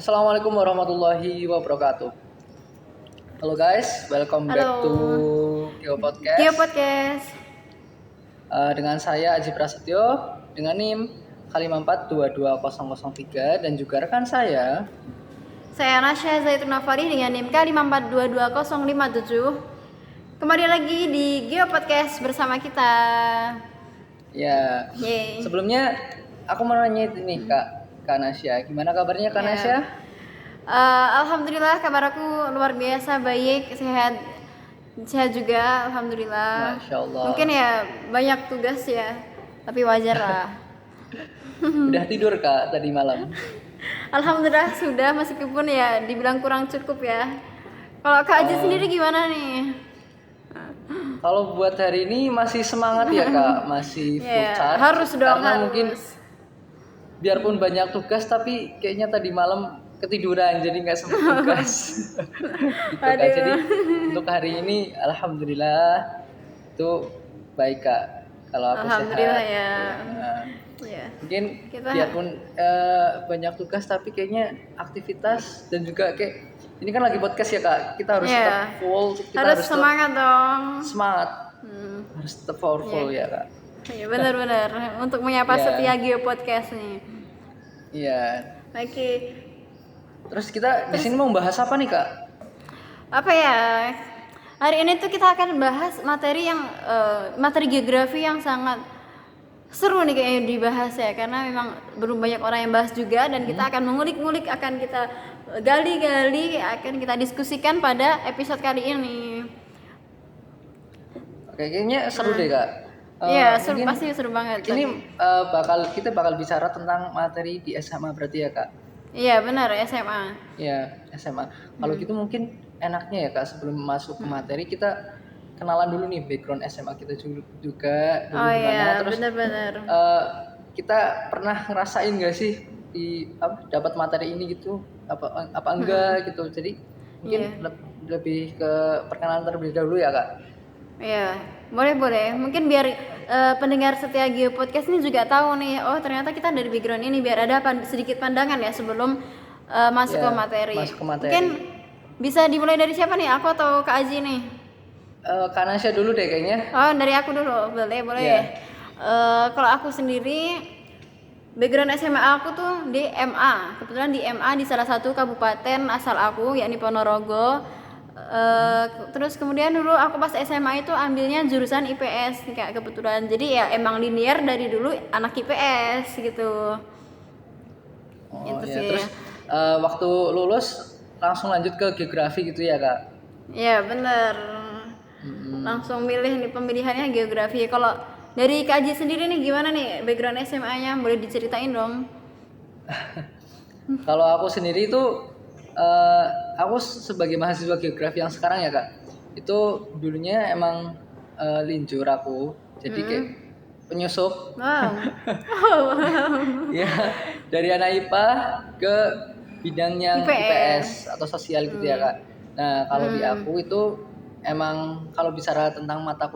Assalamualaikum warahmatullahi wabarakatuh. Halo guys, welcome back Halo. to Geo Podcast. Geo Podcast. Dengan saya Aji Prasetyo dengan NIM K54220003 dan juga rekan saya. Saya Nasya Zaitun Nafari dengan NIM K54222057. Kembali lagi di Geo Podcast bersama kita. Ya. Yeay. Sebelumnya aku mau nanya ini Kak Nasya, gimana kabarnya Kak Nasya? Alhamdulillah kabar aku luar biasa baik, sehat juga alhamdulillah. Masya Allah. Mungkin ya banyak tugas ya, tapi wajar lah. Udah tidur Kak tadi malam? Alhamdulillah sudah, meskipun ya dibilang kurang cukup ya. Kalau Kak Aji sendiri gimana nih? Kalau buat hari ini masih semangat ya Kak, masih full charge. Harus dong, karena harus. mungkin biarpun banyak tugas tapi kayaknya tadi malam ketiduran jadi nggak sempat tugas. Gitu Kak. Jadi untuk hari ini alhamdulillah itu baik Kak. Kalau aku Alhamdulillah sehat. ya. Ya. Mungkin biarpun banyak tugas tapi kayaknya aktivitas dan juga kayak ini kan lagi podcast ya Kak. Kita harus tetap full. Kita harus semangat dong. Semangat. Harus tetap powerful ya Kak. Iya benar-benar untuk menyapa setia Geo Podcast nih. Iya. Oke. Terus kita di sini mau bahas apa nih Kak? Apa ya? Hari ini tuh kita akan bahas materi yang materi geografi yang sangat seru nih kayaknya dibahas ya, karena memang belum banyak orang yang bahas juga, dan kita akan mengulik-ngulik, akan kita gali-gali, akan kita diskusikan pada episode kali ini. Oke, kayaknya seru deh Kak. Iya, seru, pasti seru banget. Ini kita bakal bicara tentang materi di SMA berarti ya Kak? Iya benar, SMA. Iya, SMA. Kalau gitu mungkin enaknya ya Kak, sebelum masuk ke materi kita kenalan dulu nih background SMA kita juga dulu gimana. Terus benar-benar. Kita pernah ngerasain nggak sih dapat materi ini gitu? Apa enggak gitu. Jadi mungkin lebih ke perkenalan terlebih dahulu ya Kak. Iya, boleh. Mungkin biar pendengar setia Geo Podcast ini juga tahu nih, oh ternyata kita dari background ini, biar ada sedikit pandangan ya sebelum masuk ke materi. Mungkin bisa dimulai dari siapa nih? Aku atau Kak Aji nih? Kak Nasya dulu deh kayaknya. Oh, dari aku dulu. Boleh. Kalau aku sendiri background SMA aku tuh di MA. Kebetulan di MA di salah satu kabupaten asal aku, yakni Ponorogo. Terus kemudian dulu aku pas SMA itu ambilnya jurusan IPS nih Kak, kebetulan. Jadi ya emang linear dari dulu anak IPS gitu. Gitu sih. Terus waktu lulus langsung lanjut ke geografi gitu ya Kak? Iya bener. Langsung milih nih, pemilihannya geografi. Kalau dari Kak Aji sendiri nih gimana nih background SMA-nya? Boleh diceritain dong. Kalau aku sendiri itu aku sebagai mahasiswa geografi yang sekarang ya Kak, itu dulunya emang linjur aku, jadi kayak penyusup. Ya, dari anak IPA ke bidang yang IPS atau sosial gitu ya Kak. Nah kalau di aku itu emang kalau bicara tentang mata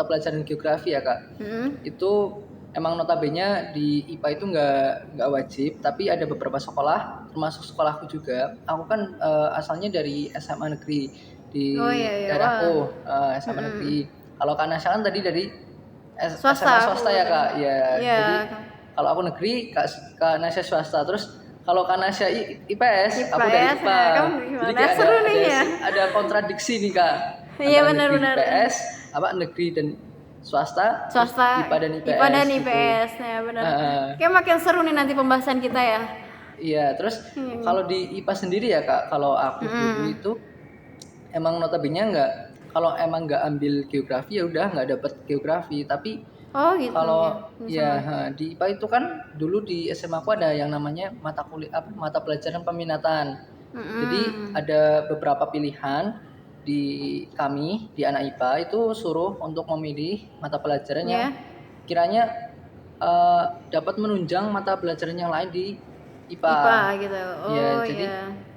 pelajaran geografi ya Kak, itu emang notabene di IPA itu nggak wajib, tapi ada beberapa sekolah, termasuk sekolahku juga. Aku kan asalnya dari SMA negeri di daerahku, SMA negeri. Kalau Kak Nasya kan tadi dari SMA swasta ya Kak, ya. Jadi kalau aku negeri, Kak Nasya swasta. Terus kalau Kak Nasya IPS, aku dari IPA. Jadi ada kontradiksi nih Kak. Iya benar-benar. IPS, negeri dan swasta, IPA dan IPS. IPA dan IPS, gitu. Ya benar. Kayak makin seru nih nanti pembahasan kita ya. Iya, terus kalau di IPA sendiri ya Kak, kalau aku dulu itu emang notabene kalau emang nggak ambil geografi ya udah nggak dapet geografi. Tapi gitu. Kalau di IPA itu kan dulu di SMA aku ada yang namanya mata pelajaran peminatan. Jadi ada beberapa pilihan di anak IPA itu suruh untuk memilih mata pelajaran yang kiranya dapat menunjang mata pelajaran yang lain di IPA gitu. Jadi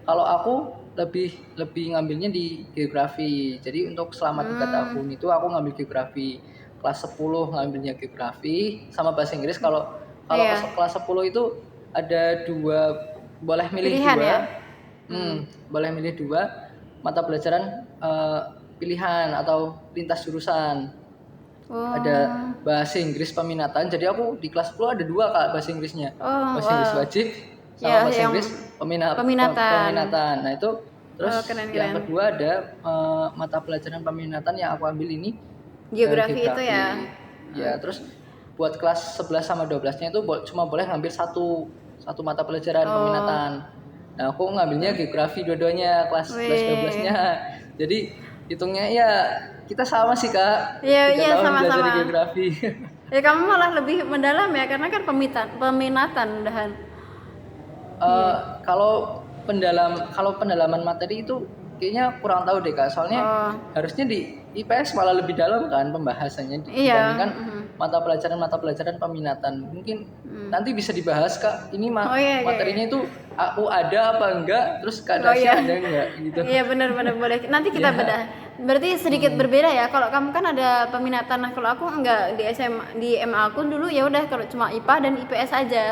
kalau aku lebih ngambilnya di geografi. Jadi untuk selama 3 tahun itu aku ngambil geografi. Kelas 10 ngambilnya geografi sama bahasa Inggris. Kalau kelas 10 itu ada boleh milih Pilihan dua. ya? Boleh milih dua mata pelajaran pilihan atau lintas jurusan. Oh. Ada bahasa Inggris peminatan. Jadi aku di kelas 10 ada dua Kak bahasa Inggrisnya. Oh, Bahasa Inggris wow. wajib sama Ya, bahasa yang Inggris peminatan. peminatan. Nah, itu terus Keren. yang kedua ada mata pelajaran peminatan yang aku ambil ini Geografi itu ya. Ya, terus buat kelas 11 sama 12-nya itu cuma boleh ngambil satu mata pelajaran peminatan. Nah, aku ngambilnya geografi dua-duanya kelas 12-nya. Jadi hitungnya ya kita sama sih Kak. Iya, 3 tahun belajar sama-sama. geografi. Ya kamu malah lebih mendalam ya karena kan peminatan udahan. Kalau pendalaman materi itu kayaknya kurang tahu deh Kak. Soalnya harusnya di IPS malah lebih dalam kan pembahasannya dibandingkan mata pelajaran peminatan. Mungkin nanti bisa dibahas Kak. Ini materinya itu aku ada apa enggak, terus Kak Dasya ada enggak gitu. Iya benar boleh. Nanti kita bedah. Berarti sedikit berbeda ya. Kalau kamu kan ada peminatan, nah kalau aku enggak di MA aku dulu ya udah kalau cuma IPA dan IPS aja.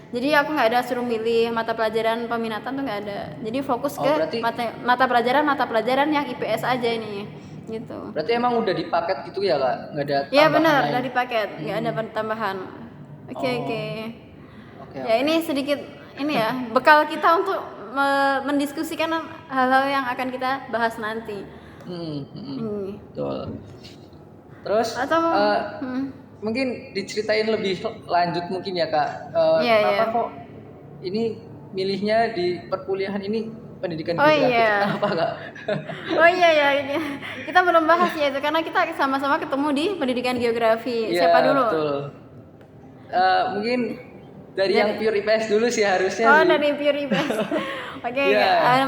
Jadi aku nggak ada suruh milih mata pelajaran peminatan tuh nggak ada. Jadi fokus ke mata pelajaran yang IPS aja ini, gitu. Berarti emang udah dipaket gitu ya Kak? Nggak ada tambahan? Iya benar, udah dipaket, nggak ada tambahan. Oke. Ya ini sedikit ini ya bekal kita untuk mendiskusikan hal-hal yang akan kita bahas nanti. Betul. Terus mungkin diceritain lebih lanjut mungkin ya Kak. Kenapa kok ini milihnya di perkuliahan ini pendidikan geografi? Kenapa Kak? Ini kita belum bahas ya itu karena kita sama-sama ketemu di pendidikan geografi. Siapa dulu? Betul. Mungkin dari yang pure IPS dulu sih harusnya. Dari pure IPS. Oke.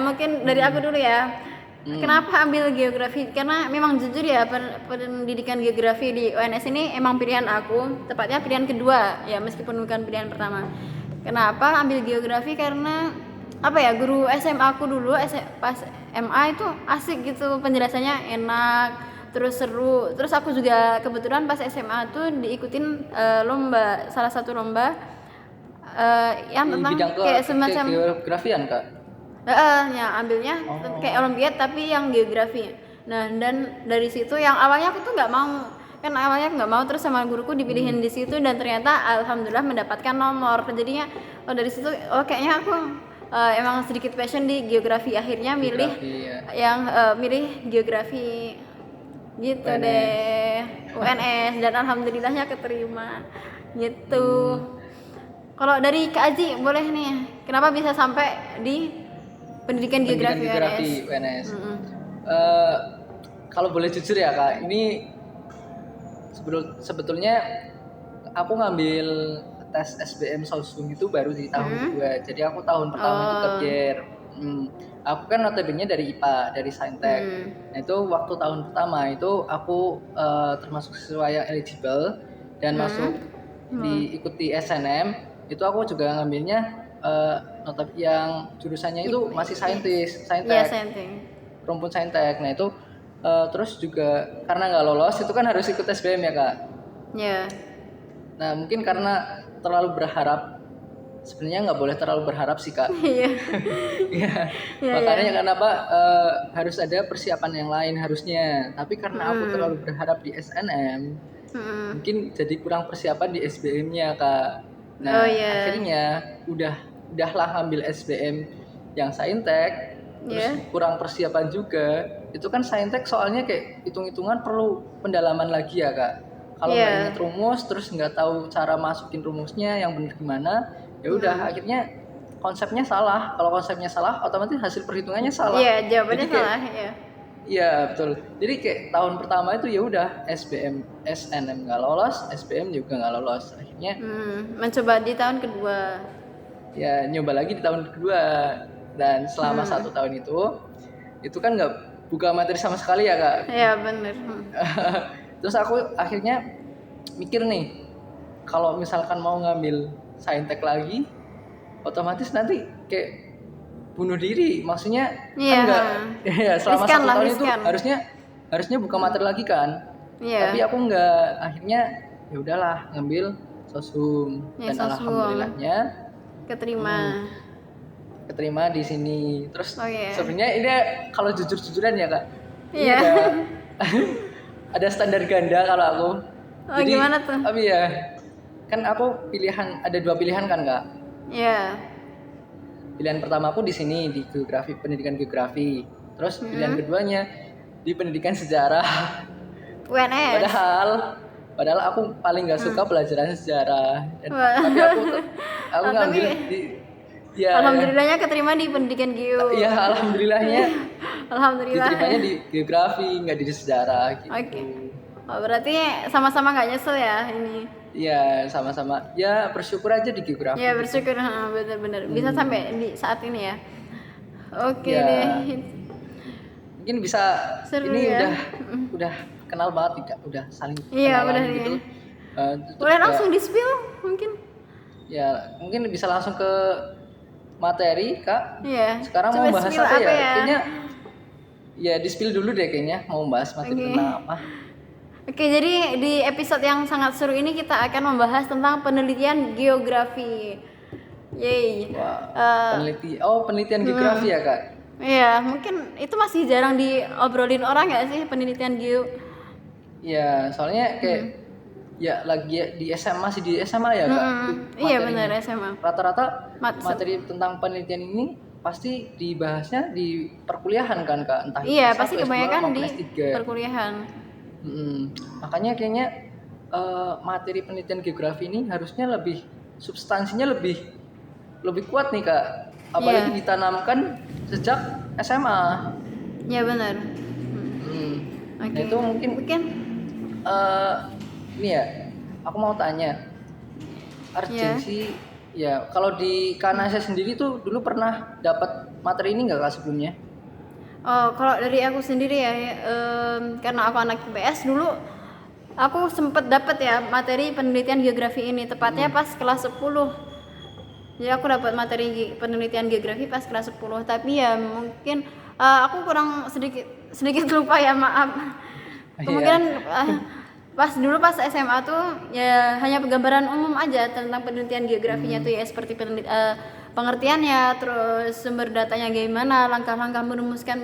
Mungkin dari aku dulu ya. Kenapa ambil geografi? Karena memang jujur ya pendidikan geografi di UNS ini emang pilihan aku, tepatnya pilihan kedua ya meskipun bukan pilihan pertama. Kenapa ambil geografi? Karena apa ya, guru SMA aku dulu pas MA itu asik gitu, penjelasannya enak, terus seru. Terus aku juga kebetulan pas SMA tuh diikutin salah satu lomba yang tentang kayak semacam geografian Kak. Ya ambilnya kayak olimpiade tapi yang geografi. Nah dan dari situ yang awalnya aku tuh nggak mau, terus sama guruku dipilihin di situ dan ternyata alhamdulillah mendapatkan nomor. Jadinya dari situ kayaknya aku emang sedikit passion di geografi, akhirnya milih milih geografi gitu UNS. Deh UNS dan alhamdulillahnya keterima gitu. Kalau dari Kak Aji boleh nih, kenapa bisa sampai di pendidikan geografi UNS? Kalau boleh jujur ya Kak, ini sebetulnya aku ngambil tes SBM Sausum itu baru di tahun kedua. Jadi aku tahun pertama itu gap year. Aku kan notabene dari IPA, dari Saintek. Nah itu waktu tahun pertama itu aku termasuk siswa yang eligible dan masuk diikuti SNM. Itu aku juga ngambilnya yang jurusannya itu masih saintek, rumpun saintek. Nah itu terus juga karena nggak lolos itu kan harus ikut SBM ya Kak. Nah mungkin karena terlalu berharap, sebenarnya nggak boleh terlalu berharap sih Kak. Makanya kenapa harus ada persiapan yang lain harusnya. Tapi karena aku terlalu berharap di SNM, mungkin jadi kurang persiapan di SBM-nya Kak. Nah akhirnya udahlah ngambil SBM yang saintek, terus kurang persiapan juga. Itu kan saintek soalnya kayak hitung-hitungan perlu pendalaman lagi ya Kak. Kalau nggak inget rumus, terus nggak tahu cara masukin rumusnya yang benar gimana, ya udah akhirnya konsepnya salah. Kalau konsepnya salah, otomatis hasil perhitungannya salah. Iya, jawabannya salah. Iya betul. Jadi kayak tahun pertama itu ya udah SNM nggak lolos, SBM juga nggak lolos. Akhirnya mencoba di tahun kedua. Ya nyoba lagi di tahun kedua, dan selama 1 tahun itu kan nggak buka materi sama sekali ya Kak. Iya benar. Terus aku akhirnya mikir nih, kalau misalkan mau ngambil saintek lagi, otomatis nanti kayak bunuh diri, maksudnya kan enggak ya selama 1 tahun itu harusnya buka materi lagi kan. Tapi aku enggak, akhirnya ya udahlah ngambil Sosum dan alhamdulillahnya keterima. keterima di sini. Terus Oh, iya. sebenarnya ini kalau jujur-jujuran ya kak, ini Iya. ada standar ganda kalau aku. Oh, gimana tuh? Iya, kan aku ada 2 pilihan kan kak. Iya. Pilihan pertama aku di sini di geografi, pendidikan geografi. Terus pilihan keduanya di pendidikan sejarah. UNS. Padahal aku paling nggak suka pelajaran sejarah. Wah. Tapi aku ngambil Tapi ya alhamdulillahnya keterima di pendidikan geo. ya alhamdulillahnya Alhamdulillah. diterimanya di geografi nggak di sejarah gitu. Oke. Oh, berarti sama-sama nggak nyesel ya ini. Iya sama-sama ya bersyukur aja di geografi. Ya bersyukur, bener-bener bisa sampai di saat ini ya. Oke Ya. deh. Mungkin bisa Seru ini ya. udah kenal banget tidak, udah saling Iya, kenalan udah gitu. nih. Terus Boleh juga, langsung di spill mungkin? ya mungkin bisa langsung ke materi kak. Iya. Sekarang Coba mau bahas spill apa ya? ya? Kayaknya ya di spill dulu deh kayaknya mau bahas materi Oke. tentang apa. Oke, jadi di episode yang sangat seru ini kita akan membahas tentang penelitian geografi. Yeay. Wah, penelitian geografi ya kak. Iya, mungkin itu masih jarang diobrolin orang ya sih penelitian geo. Ya soalnya kayak ya lagi di SMA sih, di SMA ya kak. Iya Materinya. benar SMA. Rata-rata materi tentang penelitian ini pasti dibahasnya di perkuliahan kan kak, entah itu Iya, S1, pasti S2, kebanyakan maupun di S3. perkuliahan. Makanya kayaknya materi penelitian geografi ini harusnya substansinya lebih kuat nih kak, apalagi Iya. ditanamkan sejak SMA. Iya benar. Nah Oke. itu mungkin ini ya, aku mau tanya urgensi ya kalau di Kanasa sendiri tuh dulu pernah dapat materi ini nggak kak sebelumnya? Oh, kalau dari aku sendiri ya, karena aku anak IPS dulu, aku sempet dapet ya materi penelitian geografi ini, tepatnya pas kelas 10. Jadi aku dapat materi penelitian geografi pas kelas 10, tapi ya mungkin aku kurang sedikit lupa ya, maaf. Kemungkinan pas SMA tuh ya hanya penggambaran umum aja tentang penelitian geografinya tuh ya, seperti pengertiannya, terus sumber datanya gimana, langkah-langkah merumuskan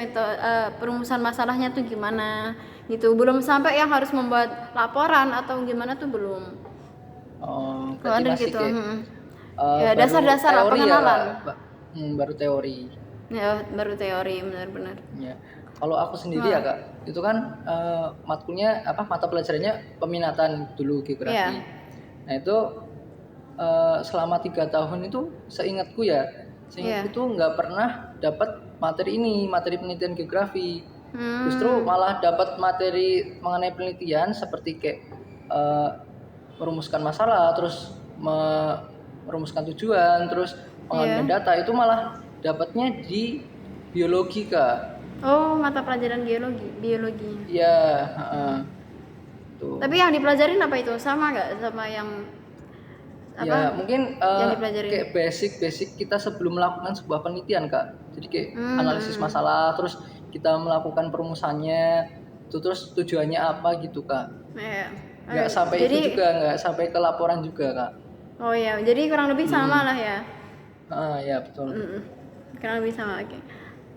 perumusan masalahnya tuh gimana gitu. Belum sampai yang harus membuat laporan atau gimana tuh belum. Oh, Kalau ada masih gitu. kayak, Ya baru dasar-dasar lah, teori pengenalan. Baru teori. Ya baru teori, benar-benar. Ya. Kalau aku sendiri ya kak, itu kan matkulnya mata pelajarannya peminatan dulu geografi. Iya. Nah itu selama 3 tahun itu seingatku tuh nggak pernah dapat materi penelitian geografi. Justru malah dapat materi mengenai penelitian seperti kayak merumuskan masalah, terus merumuskan tujuan, terus pengambilan data, itu malah dapatnya di biologi kak. Oh, mata pelajaran biologi. Iya. Tuh. Tapi yang dipelajarin apa itu? Sama nggak sama yang Ya mungkin yang dipelajarin? kayak basic kita sebelum melakukan sebuah penelitian kak. Jadi kayak analisis masalah, terus kita melakukan perumusannya, terus tujuannya apa gitu kak. Nggak sampai itu juga, nggak sampai ke laporan juga kak. Oh ya, jadi kurang lebih sama lah ya. Ya betul. Kurang lebih sama, oke.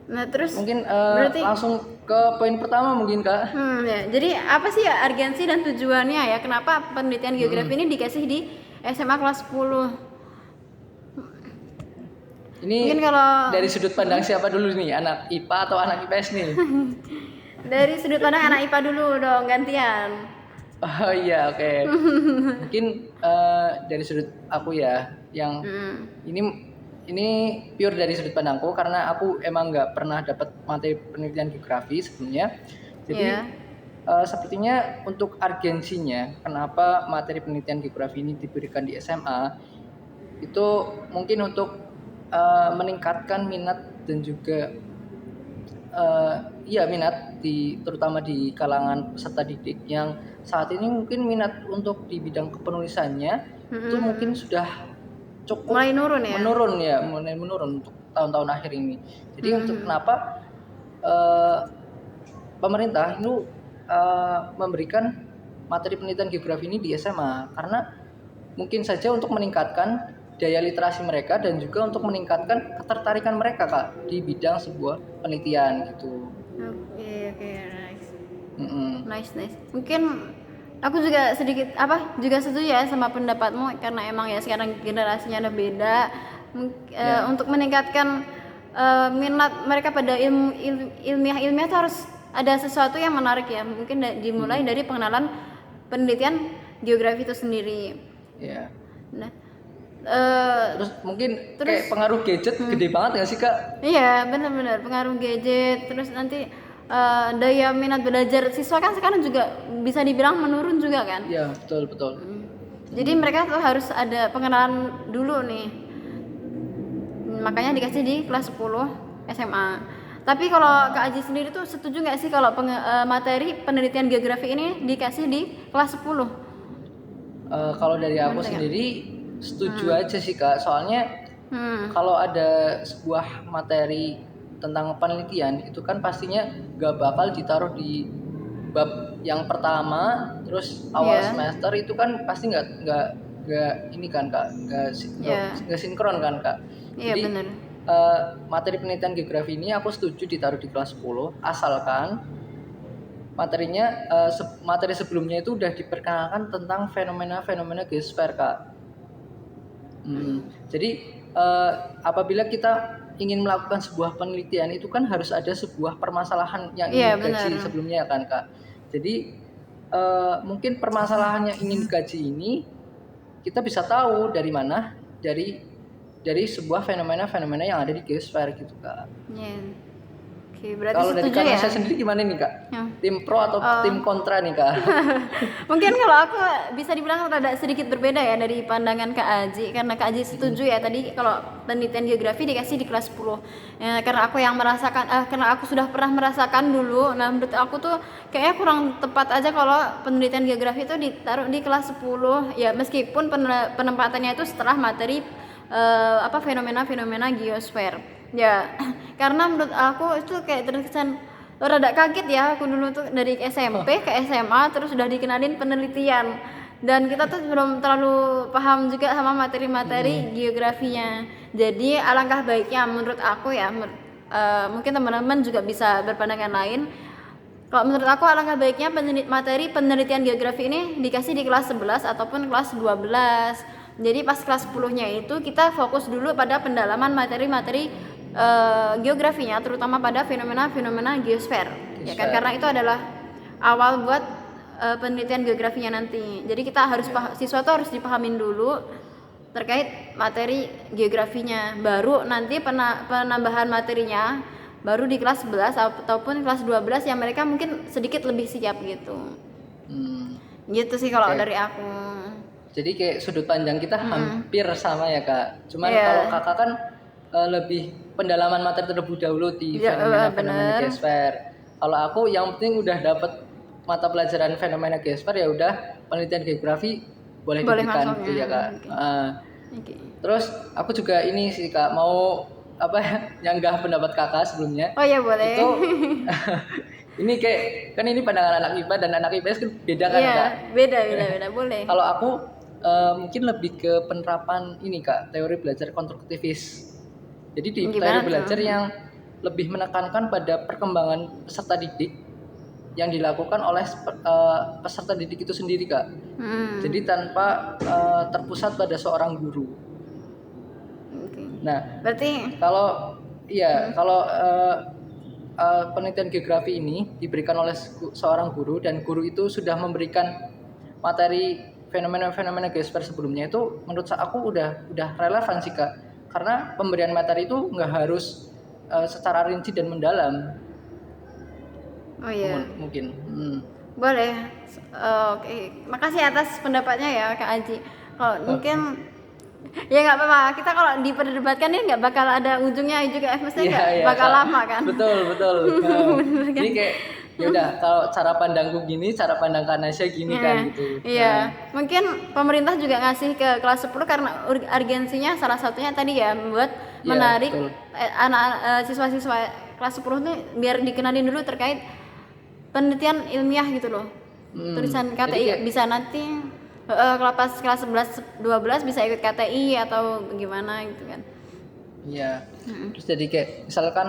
Nah terus Mungkin berarti langsung ke poin pertama mungkin kak. ya. Jadi apa sih ya urgensi dan tujuannya ya? Kenapa penelitian geografi ini dikasih di SMA kelas 10? Ini Mungkin kalau dari sudut pandang siapa dulu nih, anak IPA atau anak IPS nih? dari sudut pandang anak IPA dulu dong, gantian. Oh iya, oke. Mungkin dari sudut aku ya, yang ini pure dari sudut pandangku karena aku emang nggak pernah dapat materi penelitian geografi sebelumnya. Jadi sepertinya untuk urgensinya, kenapa materi penelitian geografi ini diberikan di SMA, itu mungkin untuk meningkatkan minat dan juga minat terutama di kalangan peserta didik yang saat ini mungkin minat untuk di bidang kepenulisannya itu mungkin sudah cukup mulai menurun untuk tahun-tahun akhir ini. Jadi untuk kenapa pemerintah itu memberikan materi penelitian geografi ini di SMA, karena mungkin saja untuk meningkatkan daya literasi mereka dan juga untuk meningkatkan ketertarikan mereka Kak di bidang sebuah penelitian gitu. Oke, nice. Mm-mm. Nice. Mungkin aku juga sedikit juga setuju ya sama pendapatmu, karena emang ya sekarang generasinya udah beda. Untuk meningkatkan minat mereka pada ilmiah tuh harus ada sesuatu yang menarik ya. Mungkin dimulai dari pengenalan penelitian geografi itu sendiri. Ya. Nah, Terus mungkin kayak pengaruh gadget gede banget nggak sih Kak? iya, benar-benar pengaruh gadget. Terus nanti daya minat belajar siswa kan sekarang juga bisa dibilang menurun juga kan. Iya, betul. Jadi mereka tuh harus ada pengenalan dulu nih. Makanya dikasih di kelas 10 SMA. Tapi kalau Kak Aji sendiri tuh setuju nggak sih kalau materi penelitian geografi ini dikasih di kelas 10? Kalau dari aku sendiri setuju aja sih Kak. Soalnya kalau ada sebuah materi tentang penelitian itu kan pastinya gak bakal ditaruh di bab yang pertama, terus awal semester itu kan pasti nggak ini kan Kak, nggak sinkron kan Kak. Jadi bener. Materi penelitian geografi ini aku setuju ditaruh di kelas 10 asalkan materinya materi sebelumnya itu udah diperkenalkan tentang fenomena geosfer Kak. Jadi apabila kita ingin melakukan sebuah penelitian itu kan harus ada sebuah permasalahan yang ingin dikaji sebelumnya kan Kak. Jadi mungkin permasalahan yang ingin dikaji ini kita bisa tahu dari mana, dari sebuah fenomena yang ada di geosfer gitu Kak. Oke, berarti kalau dari setuju ya? saya sendiri gimana nih Kak? Tim pro atau tim kontra nih Kak? Mungkin kalau aku bisa dibilang rada sedikit berbeda ya dari pandangan Kak Aji, karena Kak Aji setuju ya tadi kalau penelitian geografi dikasih di kelas 10 ya, karena aku yang merasakan karena aku sudah pernah merasakan dulu. Nah menurut aku tuh kayaknya kurang tepat aja kalau penelitian geografi itu ditaruh di kelas 10 ya, meskipun penempatannya itu setelah materi fenomena geosfer ya. Karena menurut aku itu kayak terkesan rada kaget ya, aku dulu tuh dari SMP ke SMA terus sudah dikenalin penelitian, dan kita tuh belum terlalu paham juga sama materi-materi geografinya. Jadi alangkah baiknya menurut aku ya, mungkin teman-teman juga bisa berpandangan lain. Kalau menurut aku alangkah baiknya materi penelitian geografi ini dikasih di kelas 11 ataupun kelas 12. Jadi pas kelas 10-nya itu kita fokus dulu pada pendalaman materi-materi geografinya, terutama pada fenomena geosfer. Ya kan, karena itu adalah awal buat penelitian geografinya nanti. Jadi kita harus siswa tuh harus dipahamin dulu terkait materi geografinya, baru nanti penambahan materinya baru di kelas 11 ataupun kelas 12 yang mereka mungkin sedikit lebih siap gitu. Gitu sih kalau dari aku. Jadi kayak sudut pandang kita hampir sama ya Kak. Cuman kalau Kakak kan lebih pendalaman materi terlebih dahulu di fenomena geosfer. Kalau aku yang penting udah dapet mata pelajaran fenomena geosfer ya udah penelitian geografi boleh diberikan gitu ya Kak. Terus aku juga ini sih Kak mau nyanggah pendapat Kakak sebelumnya. Oh ya boleh. Itu ini kayak kan ini pandangan anak IPA dan anak IPS kan beda kan Kak? Beda boleh. Kalau aku mungkin lebih ke penerapan ini Kak, teori belajar konstruktivis. Jadi di teori belajar yang lebih menekankan pada perkembangan peserta didik yang dilakukan oleh peserta didik itu sendiri Kak. Jadi tanpa terpusat pada seorang guru. Nah, berarti kalau penelitian geografi ini diberikan oleh seorang guru dan guru itu sudah memberikan materi fenomena geosfer sebelumnya, itu menurut aku udah relevan sih Kak, karena pemberian materi itu nggak harus secara rinci dan mendalam. Oh iya. Mungkin. Boleh. Oke. Makasih atas pendapatnya ya Kak Aji. Kalau mungkin ya nggak apa-apa. Kita kalau diperdebatkan ini nggak bakal ada ujungnya juga, maksudnya bakal lama kan. Betul. Ini kayak ya udah, kalau cara pandangku gini, cara pandang Kanasya gini kan gitu. Iya. Mungkin pemerintah juga ngasih ke kelas 10 karena urgensinya salah satunya tadi ya membuat menarik siswa-siswa kelas 10 itu biar dikenalin dulu terkait penelitian ilmiah gitu loh. Tulisan KTI bisa nanti Kalau pas kelas 11 12 bisa ikut KTI atau gimana gitu kan. Iya. Terus jadi kayak misalkan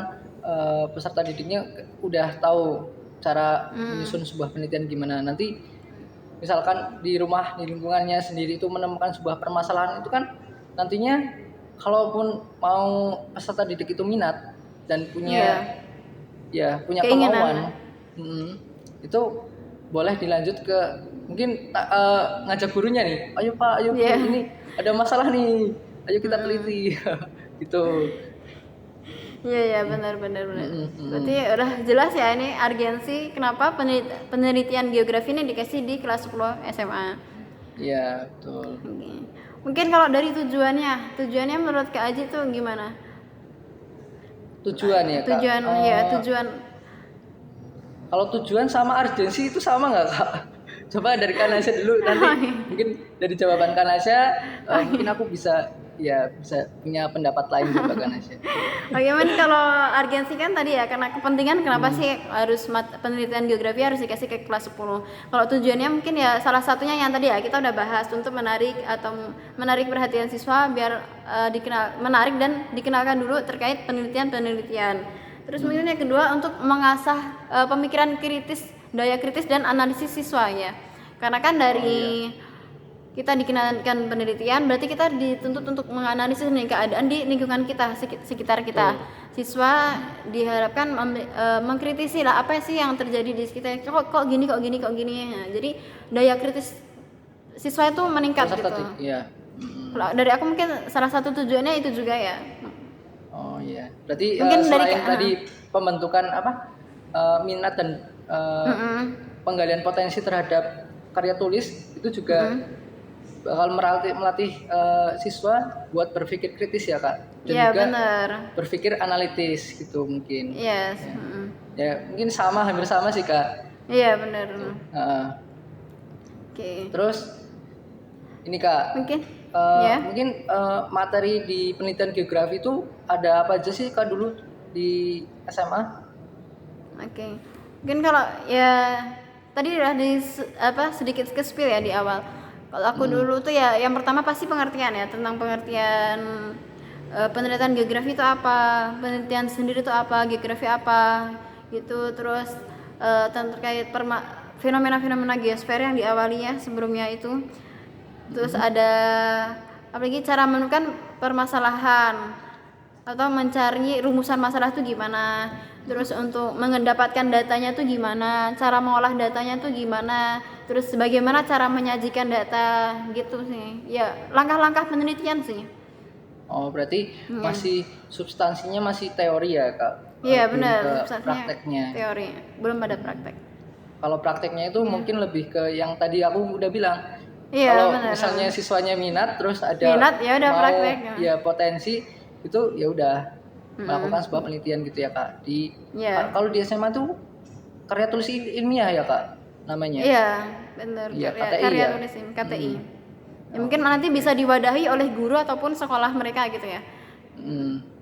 peserta didiknya udah tahu cara menyusun sebuah penelitian gimana. Nanti misalkan di rumah di lingkungannya sendiri itu menemukan sebuah permasalahan itu kan nantinya kalaupun mau peserta didik itu minat dan punya punya Keinginan. kemauan, itu boleh dilanjut ke mungkin ngajak gurunya nih, ayo Pak, ayo Bu, ini ada masalah nih, ayo kita teliti gitu. Iya benar. Berarti udah jelas ya ini urgensi kenapa penelitian geografi ini dikasih di kelas 10 SMA. Iya betul. Oke. Mungkin kalau dari tujuannya menurut Kak Aji tuh gimana? Tujuan ya Kak. Tujuan. Kalau tujuan sama urgensi itu sama nggak Kak? Coba dari Kanasya dulu, nanti mungkin dari jawaban Kanasya mungkin aku bisa punya pendapat lain juga Kanasya. Bagaimana kalau urgensi kan tadi ya karena kepentingan kenapa sih harus penelitian geografi harus dikasih ke kelas 10. Kalau tujuannya mungkin ya salah satunya yang tadi ya kita udah bahas untuk menarik perhatian siswa biar menarik dan dikenalkan dulu terkait penelitian. Terus mungkin yang kedua untuk mengasah pemikiran kritis, daya kritis dan analisis siswa ya. Karena kan dari kita dikenalkan penelitian berarti kita dituntut untuk menganalisis nih keadaan di lingkungan kita sekitar kita. Siswa diharapkan mengkritisi lah apa sih yang terjadi di sekitar. Kok gini. Nah, jadi daya kritis siswa itu meningkat gitu. Iya. Dari aku mungkin salah satu tujuannya itu juga ya. Oh iya. Berarti mungkin selain tadi pembentukan minat dan penggalian potensi terhadap karya tulis itu juga bakal melatih siswa buat berpikir kritis ya Kak. Dan juga berpikir analitis gitu mungkin. Yes. Ya mungkin hampir sama sih Kak. Iya benar. Oke. Terus ini Kak. Mungkin materi di penelitian geografi itu ada apa aja sih Kak dulu di SMA? Oke. Mungkin kalau ya tadi udah sedikit ke-spill ya di awal. Kalau aku dulu tuh ya yang pertama pasti pengertian ya tentang pengertian penelitian geografi itu apa, penelitian sendiri itu apa, geografi apa gitu. Terus terkait fenomena-fenomena geosfer yang diawalinya sebelumnya itu. Terus ada apalagi cara menemukan permasalahan atau mencari rumusan masalah itu gimana, terus untuk mendapatkan datanya tuh gimana, cara mengolah datanya tuh gimana, terus bagaimana cara menyajikan data gitu sih ya, langkah-langkah penelitian sih. Oh berarti masih substansinya masih teori ya Kak? Iya benar, prakteknya teori, belum ada praktek. Kalau prakteknya itu mungkin lebih ke yang tadi aku udah bilang. Iya, kalau benar. Misalnya siswanya minat terus ada ya udah praktek ya potensi itu ya udah melakukan sebuah penelitian gitu ya Kak. Kalau di SMA tuh karya tulis ilmiah ya Kak namanya. Iya benar, karya tulis KTI. Ya mungkin nanti bisa diwadahi oleh guru ataupun sekolah mereka gitu ya.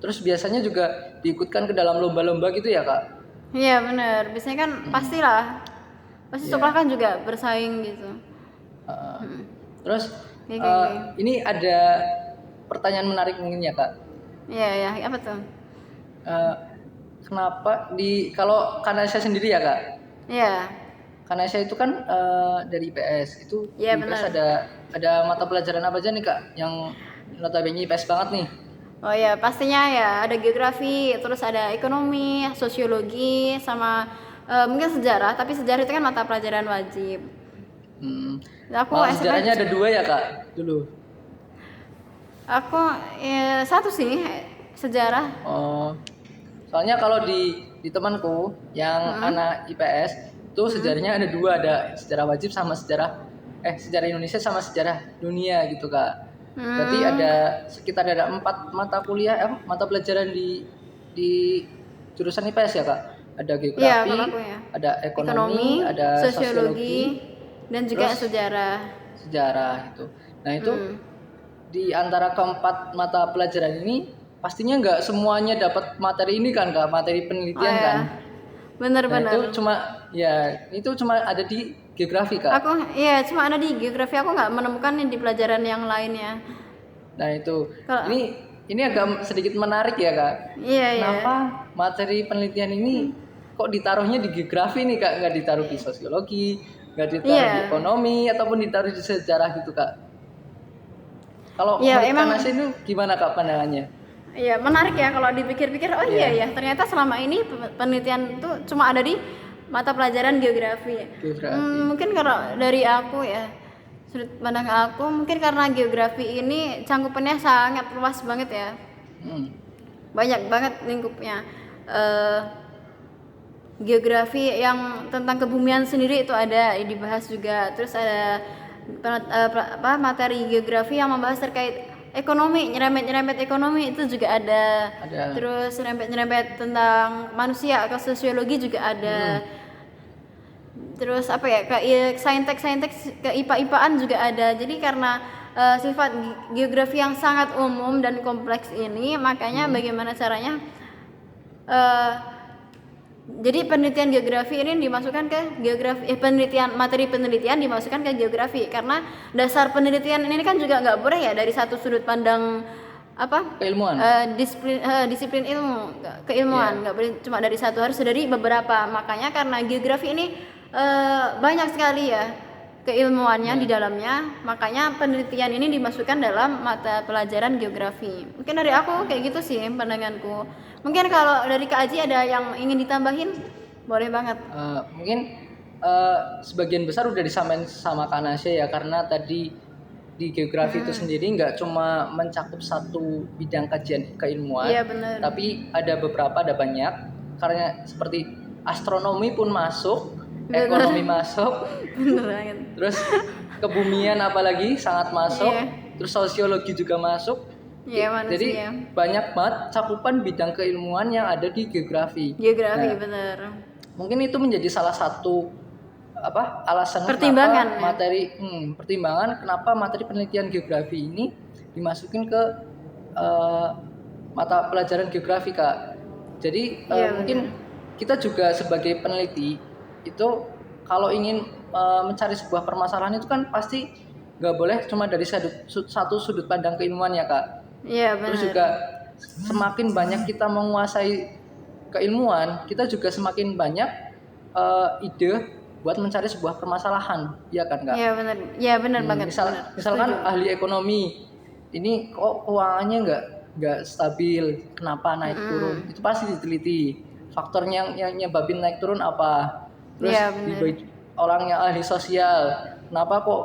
Terus biasanya juga diikutkan ke dalam lomba-lomba gitu ya Kak. Iya benar, biasanya kan pasti sekolah kan juga bersaing gitu. Terus ini ada pertanyaan menarik mungkin ya Kak. Iya apa tuh? Kenapa kalau Kanasya sendiri ya Kak? Iya. Kanasya itu kan dari IPS itu. Iya IPS benar. ada mata pelajaran apa aja nih Kak yang notabene IPS banget nih? Oh ya pastinya ya ada geografi, terus ada ekonomi, sosiologi, sama mungkin sejarah. Tapi sejarah itu kan mata pelajaran wajib. Sejarahnya ada 2 ya Kak dulu. Aku satu sih sejarah. Oh, soalnya kalau di temanku yang anak IPS itu sejarahnya ada 2, ada sejarah wajib sama sejarah Indonesia sama sejarah dunia gitu Kak. Berarti sekitar ada 4 mata kuliah mata pelajaran di jurusan IPS ya Kak. Ada geografi, ada ekonomi, ada sosiologi, dan juga sejarah gitu. Nah itu di antara keempat mata pelajaran ini pastinya nggak semuanya dapat materi ini kan Kak, materi penelitian kan. Benar-benar. Nah, itu cuma ada di geografi Kak. Aku iya cuma ada di geografi, aku nggak menemukan nih di pelajaran yang lainnya. Nah itu, Kalau ini agak sedikit menarik ya Kak. iya iya. Kenapa materi penelitian ini kok ditaruhnya di geografi nih Kak, nggak ditaruh di sosiologi, nggak ditaruh di Iya. ekonomi, ataupun ditaruh di sejarah gitu Kak. Kalau Iya menurut Kak emang Nasya itu gimana Kak pandangannya? iya menarik ya kalau dipikir-pikir. Oh iya Iya, ya, ternyata selama ini penelitian itu cuma ada di mata pelajaran geografi. geografi. Mungkin kalau dari aku ya, sudut pandang aku mungkin karena geografi ini cangkupannya sangat luas banget ya. Hmm. Banyak banget lingkupnya. Eh, Geografi yang tentang kebumian sendiri itu ada dibahas juga. Terus ada materi geografi yang membahas terkait ekonomi, nyerempet ekonomi itu juga ada. Ada. Terus nyerempet tentang manusia atau sosiologi juga ada. Terus apa ya, ke saintek ke IPA-IPAan juga ada. Jadi karena sifat geografi yang sangat umum dan kompleks ini, makanya bagaimana caranya jadi penelitian geografi ini dimasukkan ke geografi, materi penelitian dimasukkan ke geografi, karena dasar penelitian ini kan juga nggak boleh ya dari satu sudut pandang apa Keilmuan. disiplin ilmu keilmuan, nggak boleh cuma dari satu, harus dari beberapa. Makanya karena geografi ini banyak sekali ya keilmuannya di dalamnya, makanya penelitian ini dimasukkan dalam mata pelajaran geografi. Mungkin dari aku kayak gitu sih pandanganku. Mungkin kalau dari Kak Aji ada yang ingin ditambahin, boleh banget. Mungkin sebagian besar udah disampaikan sama Kak Nasya ya, karena tadi di geografi itu sendiri nggak cuma mencakup satu bidang kajian keilmuan, Iya benar. tapi ada beberapa, ada banyak. Karena seperti astronomi pun masuk, ekonomi masuk, Bener banget. terus kebumian apalagi sangat masuk, Iya. terus sosiologi juga masuk. Iya Jadi manusia. banyak banget cakupan bidang keilmuan yang ada di geografi. Geografi Nah, bener. mungkin itu menjadi salah satu alasan Pertimbangan, kenapa ya? materi pertimbangan kenapa materi penelitian geografi ini dimasukin ke mata pelajaran geografi Kak. Jadi Iya, mungkin kita juga sebagai peneliti itu kalau ingin mencari sebuah permasalahan itu kan pasti nggak boleh cuma dari satu sudut pandang keilmuan ya Kak. Iya benar. Terus juga semakin banyak kita menguasai keilmuan, kita juga semakin banyak ide buat mencari sebuah permasalahan, ya kan Kak? Iya benar. Iya benar banget. Misalkan Setuju. ahli ekonomi, ini kok keuangannya nggak stabil, kenapa naik turun? Itu pasti diteliti. Faktornya yang nyebabin naik turun apa? Terus Iya, benar. orang yang ahli sosial, kenapa kok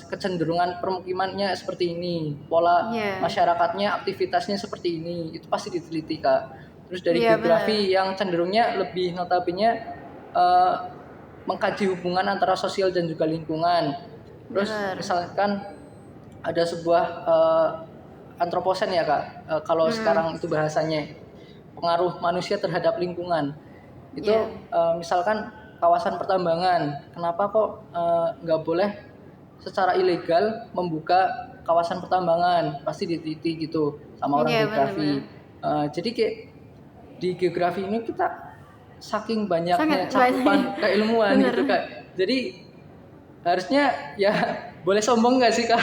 kecenderungan permukimannya seperti ini, pola Iya. masyarakatnya, aktivitasnya seperti ini, itu pasti diteliti Kak. Terus dari Iya, geografi yang cenderungnya lebih notabene mengkaji hubungan antara sosial dan juga lingkungan. Terus Benar. misalkan ada sebuah antroposen ya Kak, kalau sekarang itu bahasanya pengaruh manusia terhadap lingkungan. Itu misalkan kawasan pertambangan, kenapa kok nggak boleh secara ilegal membuka kawasan pertambangan, pasti diteliti gitu sama orang Iya, geografi. Jadi kayak di geografi ini kita saking banyaknya Sangat cakupan keilmuan Bener. gitu Kak. Jadi harusnya ya boleh sombong nggak sih Kak?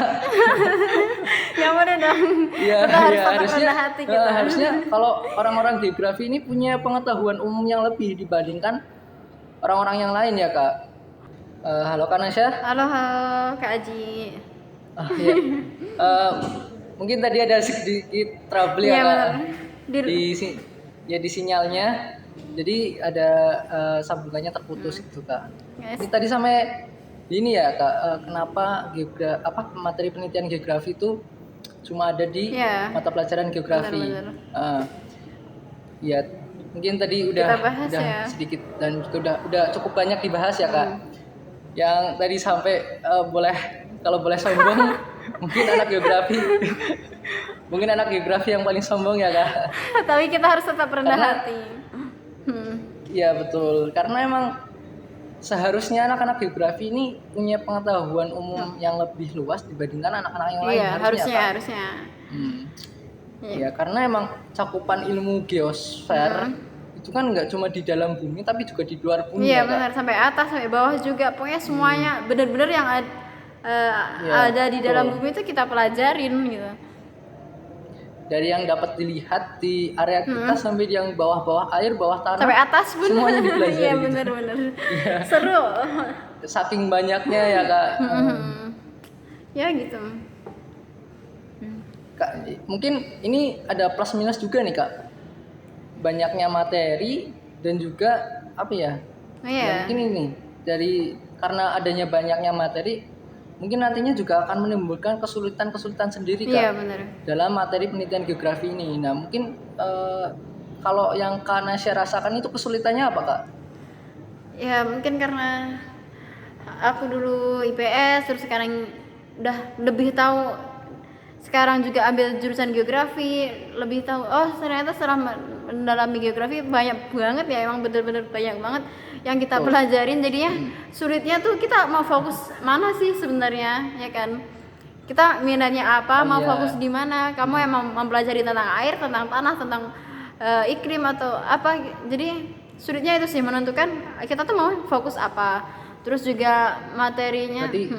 Yang mana dong? Iya, Kita harus iya, tetap harusnya rendah hati kita. harusnya kalau orang-orang geografi ini punya pengetahuan umum yang lebih dibandingkan orang-orang yang lain ya Kak. Halo Kak Nasya. Halo, Kak Aji. Ya. Mungkin tadi ada sedikit trouble ya Iya, Kak. benar. Di sinyalnya. Jadi ada sambungannya terputus gitu Kak. Yes. Ini tadi sampai ini ya Kak, kenapa materi penelitian geografi itu cuma ada di Iya. mata pelajaran geografi. Benar-benar. Ya mungkin tadi udah Kita bahas ya. sedikit dan udah cukup banyak dibahas ya Kak. Yang tadi sampai kalau boleh sombong mungkin anak geografi mungkin anak geografi yang paling sombong ya Kak. Tapi kita harus tetap rendah Karena- hati. Iya betul, karena emang seharusnya anak-anak geografi ini punya pengetahuan umum yang lebih luas dibandingkan anak-anak yang lain. Iya, harusnya. Iya, karena emang cakupan ilmu geosfer itu kan nggak cuma di dalam bumi tapi juga di luar bumi Iya ya Kak. benar, sampai atas sampai bawah juga. Pokoknya semuanya benar-benar yang Iya, ada di dalam betul. bumi itu kita pelajarin gitu. Dari yang dapat dilihat di area kita sampai di yang bawah-bawah air, bawah tanah, Sampai atas pun. semuanya dipelajari Iya gitu. benar-benar. Iya. Seru. Saking banyaknya ya Kak. Ya gitu. Kak, mungkin ini ada plus minus juga nih Kak. Banyaknya materi dan juga apa ya? Oh, Ya iya. mungkin ini karena adanya banyaknya materi, mungkin nantinya juga akan menimbulkan kesulitan-kesulitan sendiri Kak. Iya benar. Dalam materi penelitian geografi ini. Nah mungkin kalau yang Kak Nasya rasakan itu kesulitannya apa Kak? Ya mungkin karena aku dulu IPS terus sekarang udah lebih tahu, sekarang juga ambil jurusan geografi, lebih tahu oh ternyata setelah mendalami geografi banyak banget ya, emang bener-bener banyak banget yang kita pelajarin. Jadinya sulitnya tuh kita mau fokus mana sih sebenarnya, ya kan? Kita minatnya apa, mau fokus di mana? Kamu yang mau mempelajari tentang air, tentang tanah, tentang iklim atau apa? Jadi sulitnya itu sih menentukan kita tuh mau fokus apa. Terus juga materinya. Berarti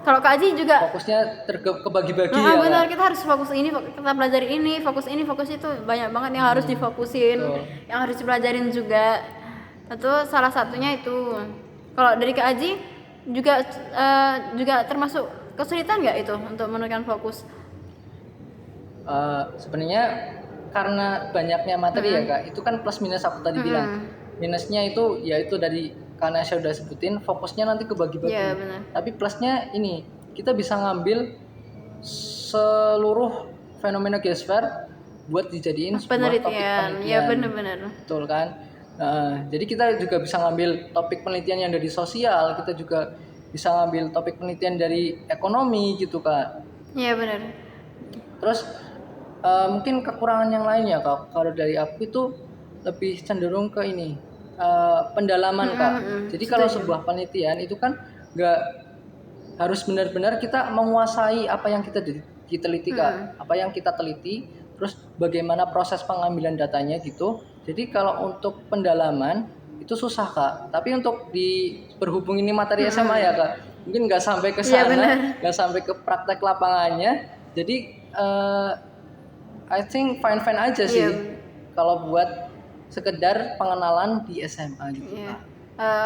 Kalau Kak Aji juga fokusnya kebagi-bagi ya benar, Kak? kita harus fokus ini, kita pelajari ini, fokus itu banyak banget yang harus difokusin, yang harus dipelajarin juga. Itu salah satunya itu. Kalau dari Kak Aji juga termasuk kesulitan nggak itu untuk menentukan fokus? Sebenarnya karena banyaknya materi ya Kak, itu kan plus minus aku tadi bilang. Minusnya itu yaitu dari karena saya udah sebutin fokusnya nanti kebagi-bagi. Iya, benar. Tapi plusnya ini kita bisa ngambil seluruh fenomena geosfer buat dijadiin sebuah topik penelitian. Ya benar-benar. Betul kan? Jadi kita juga bisa ngambil topik penelitian yang dari sosial, kita juga bisa ngambil topik penelitian dari ekonomi gitu Kak. Iya benar. Terus mungkin kekurangan yang lainnya Kak, kalau dari aku itu lebih cenderung ke ini pendalaman Kak. Jadi kalau sebuah penelitian itu kan nggak harus benar-benar kita menguasai apa yang kita teliti Kak, apa yang kita teliti, terus bagaimana proses pengambilan datanya gitu. Jadi kalau untuk pendalaman itu susah Kak, tapi untuk berhubung ini materi SMA ya Kak, mungkin nggak sampai ke sana, nggak sampai ke praktek lapangannya. Jadi I think fine aja sih kalau buat sekedar pengenalan di SMA gitu.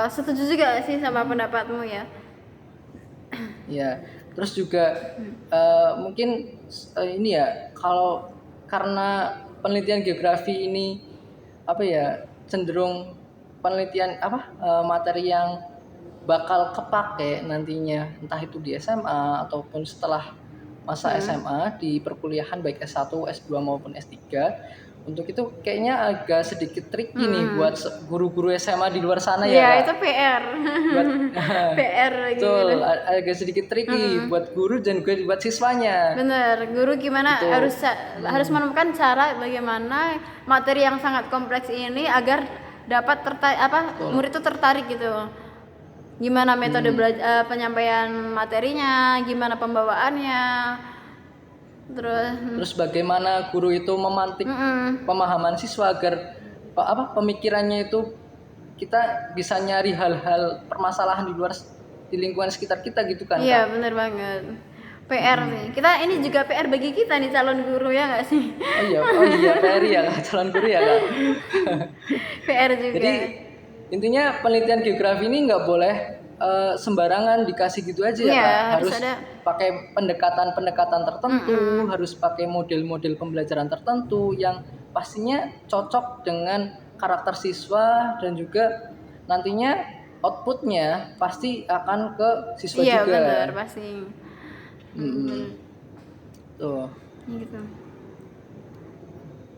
Setuju juga sih sama pendapatmu ya. Ya, terus juga mungkin ini ya, kalau karena penelitian geografi ini apa ya, cenderung penelitian materi yang bakal kepake nantinya, entah itu di SMA ataupun setelah masa SMA di perkuliahan baik S1, S2 maupun S3. Untuk itu kayaknya agak sedikit tricky nih buat guru-guru SMA di luar sana ya Kak. Iya, itu PR. PR gitu. Betul, agak sedikit tricky buat guru dan juga buat siswanya. Bener, guru gimana harus menemukan cara bagaimana materi yang sangat kompleks ini agar dapat murid itu tertarik gitu. Gimana metode penyampaian materinya, gimana pembawaannya. Terus bagaimana guru itu memantik pemahaman siswa agar pemikirannya itu kita bisa nyari hal-hal permasalahan di lingkungan sekitar kita gitu kan. Iya benar banget, PR nih kita, ini juga PR bagi kita nih calon guru ya nggak sih? Oh iya PR ya Kak, calon guru ya Kak. PR juga. Jadi intinya penelitian geografi ini nggak boleh sembarangan dikasih gitu aja ya Kak. Harus pakai pendekatan tertentu, harus pakai model-model pembelajaran tertentu yang pastinya cocok dengan karakter siswa dan juga nantinya outputnya pasti akan ke siswa juga. Iya benar pasti. Tuh. Gitu.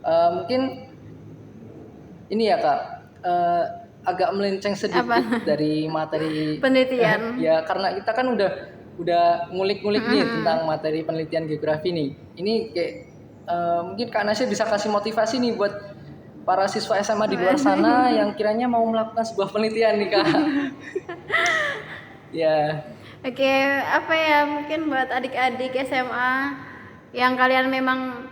Mungkin ini ya Kak. Agak melenceng sedikit dari materi penelitian. Ya karena kita kan udah ngulik-ngulik nih tentang materi penelitian geografi nih. Ini kayak mungkin Kak Nasya bisa kasih motivasi nih buat para siswa SMA di luar sana yang kiranya mau melakukan sebuah penelitian nih Kak. Ya. Oke, apa ya, mungkin buat adik-adik SMA yang kalian memang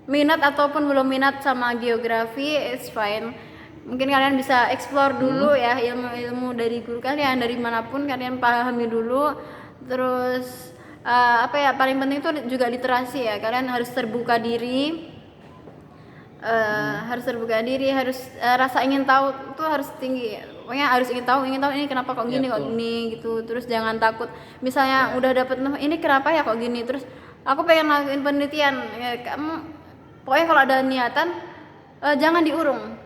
minat ataupun belum minat sama geografi, it's fine. Mungkin kalian bisa explore dulu ya ilmu-ilmu dari guru kalian, dari manapun kalian pahami dulu. Terus apa ya, paling penting itu juga literasi ya. Kalian harus terbuka diri, harus rasa ingin tahu itu harus tinggi. Pokoknya harus ingin tahu ini kenapa kok gini, kok gini gitu. Terus jangan takut. Misalnya udah dapet ini kenapa ya kok gini. Terus aku pengen lakuin penelitian. Ya, kamu pokoknya kalau ada niatan jangan diurung.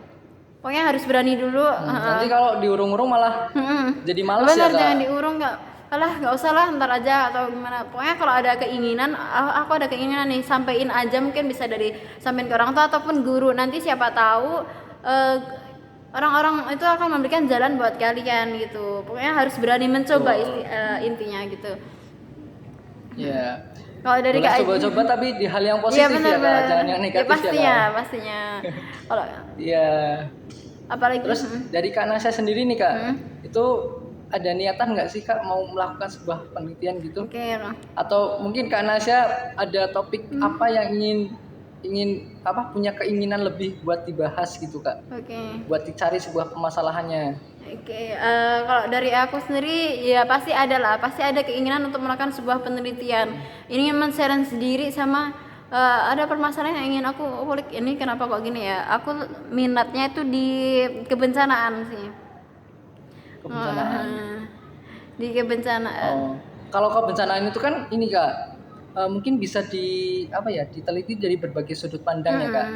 Pokoknya harus berani dulu. Nanti kalau diurung-urung malah jadi males bener, ya Kak. jangan diurung, nggak usah lah, ntar aja atau gimana. Pokoknya kalau ada keinginan, aku ada keinginan nih, sampein aja, mungkin bisa dari sampein ke orang tua ataupun guru. Nanti siapa tahu orang-orang itu akan memberikan jalan buat kalian gitu. Pokoknya harus berani mencoba intinya gitu. Ya. Kalau dari boleh coba-coba tapi di hal yang positif ya Kak, jangan yang negatif ya Kak. Pastinya. Kalau iya. Apalagi terus dari Kak Nasya sendiri nih Kak, itu ada niatan nggak sih Kak mau melakukan sebuah penelitian gitu? Atau mungkin Kak Nasya ada topik apa yang ingin punya keinginan lebih buat dibahas gitu Kak? Buat dicari sebuah permasalahannya. Kalau dari aku sendiri ya pasti ada keinginan untuk melakukan sebuah penelitian. Ini men-share sendiri sama ada permasalahan yang ingin aku ulik, ini kenapa kok gini ya. Aku minatnya itu di kebencanaan sih. Di kebencanaan. Kalau kebencanaan itu kan ini Kak, mungkin bisa diteliti dari berbagai sudut pandang ya Kak.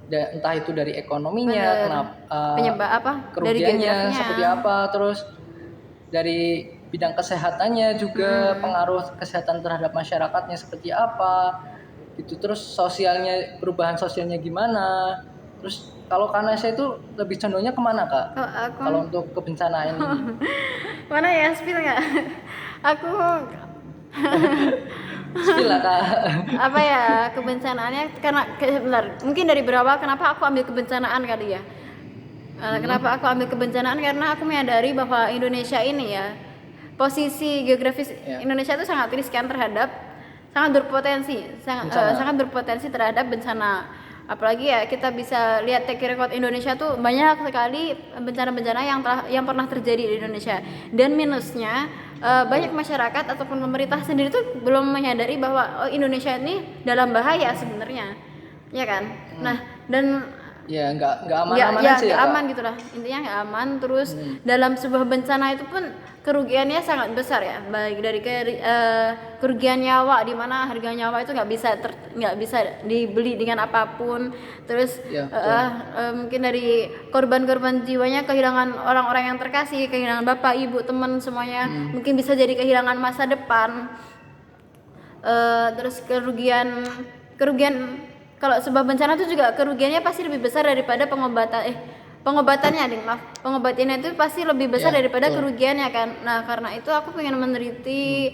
Entah itu dari ekonominya, penyebab kerugiannya seperti apa, terus dari bidang kesehatannya juga, pengaruh kesehatan terhadap masyarakatnya seperti apa gitu, terus perubahan sosialnya gimana. Terus kalau Kak Nasya itu lebih condongnya kemana Kak? Kalau untuk kebencanaan ini mana ya, spill nggak? Aku spill lah Kak. Apa ya, kebencanaannya karena mungkin dari berawal kenapa aku ambil kebencanaan kali ya. Kenapa aku ambil kebencanaan, karena aku menyadari bahwa Indonesia ini ya, posisi geografis Indonesia itu sangat riskan sangat berpotensi terhadap bencana. Apalagi ya kita bisa lihat track record Indonesia tuh banyak sekali bencana-bencana yang pernah terjadi di Indonesia. Dan minusnya banyak masyarakat ataupun pemerintah sendiri tuh belum menyadari bahwa Indonesia ini dalam bahaya sebenarnya, ya kan? Nah, dan ya nggak aman-aman sih ya, aman gitulah, intinya nggak aman. Terus dalam sebuah bencana itu pun kerugiannya sangat besar ya, baik dari kerugian nyawa, di mana harga nyawa itu nggak bisa dibeli dengan apapun. Terus mungkin dari korban jiwanya, kehilangan orang-orang yang terkasih, kehilangan bapak, ibu, teman semuanya, mungkin bisa jadi kehilangan masa depan. Terus kerugian kalau sebuah bencana itu juga kerugiannya pasti lebih besar daripada pengobatannya itu pasti lebih besar daripada kerugiannya kan. Nah, karena itu aku pengen meneliti